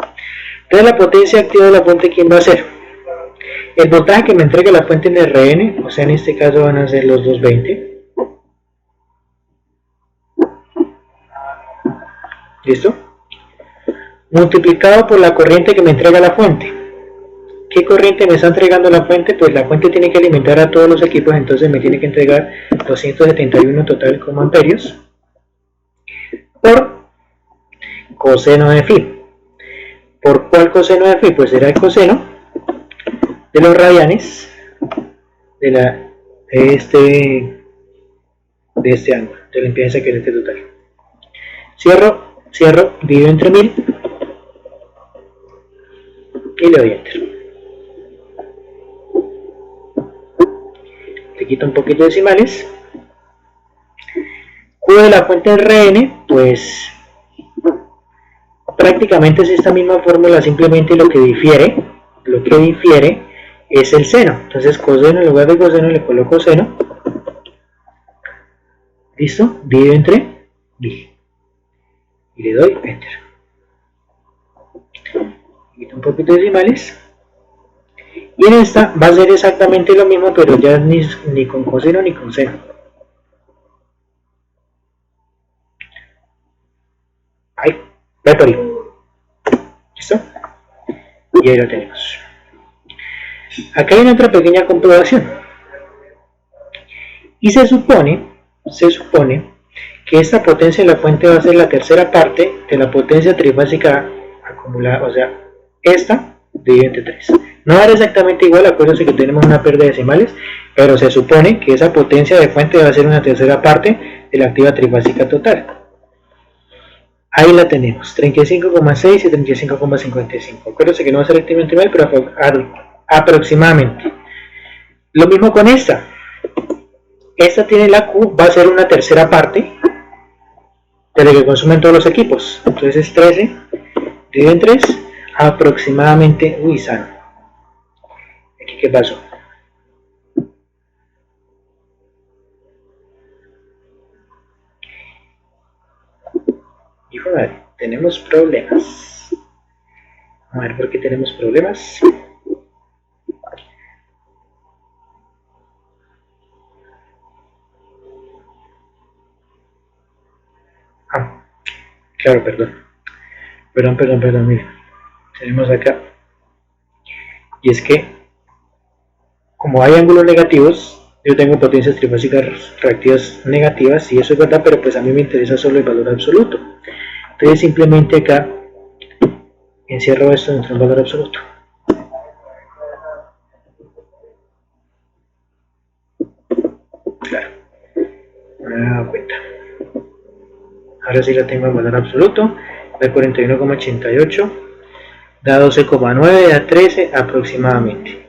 Entonces la potencia activa de la fuente, ¿quién va a ser? El voltaje que me entrega la fuente en Rn, o sea en este caso van a ser los 220. ¿Listo? Multiplicado por la corriente que me entrega la fuente. ¿Qué corriente me está entregando la fuente? Pues la fuente tiene que alimentar a todos los equipos, entonces me tiene que entregar 271 total como amperios por coseno de phi. ¿Por cuál coseno de phi? Pues será el coseno de los radianes de la de este ángulo, de la impedancia querente total. Cierro, divido entre 1000 y le doy enter. Le quito un poquito de decimales. Q de la fuente Rn, pues prácticamente es esta misma fórmula, simplemente lo que difiere es el seno. Entonces coseno en lugar de coseno le coloco seno. Listo, divido entre 1000 y le doy enter. Quito un poquito de decimales. Y en esta va a ser exactamente lo mismo, pero ya ni con coseno ni con seno. Ahí, ¿listo? Y ahí lo tenemos. Acá hay una otra pequeña comprobación. Y se supone que esta potencia de la fuente va a ser la tercera parte de la potencia trifásica acumulada, o sea, esta dividido entre 3. No va a dar exactamente igual, acuérdense que tenemos una pérdida de decimales, pero se supone que esa potencia de fuente va a ser una tercera parte de la activa trifásica total. Ahí la tenemos, 35,6 y 35,55. Acuérdense que no va a ser exactamente igual, pero aproximadamente. Lo mismo con esta. Esta tiene la Q, va a ser una tercera parte de lo que consumen todos los equipos. Entonces es 13 dividido en 3, aproximadamente. Uy, sano. ¿Aquí qué pasó? Hijo de, tenemos problemas. A ver por qué tenemos problemas. Claro, perdón, mira. Tenemos acá. Y es que, como hay ángulos negativos, yo tengo potencias trifásicas reactivas negativas, y eso es verdad, pero pues a mí me interesa solo el valor absoluto. Entonces simplemente acá encierro esto dentro del valor absoluto. Claro, no me he dado cuenta. Ahora sí la tengo en valor absoluto, da 41,88, da 12,9, da 13 aproximadamente.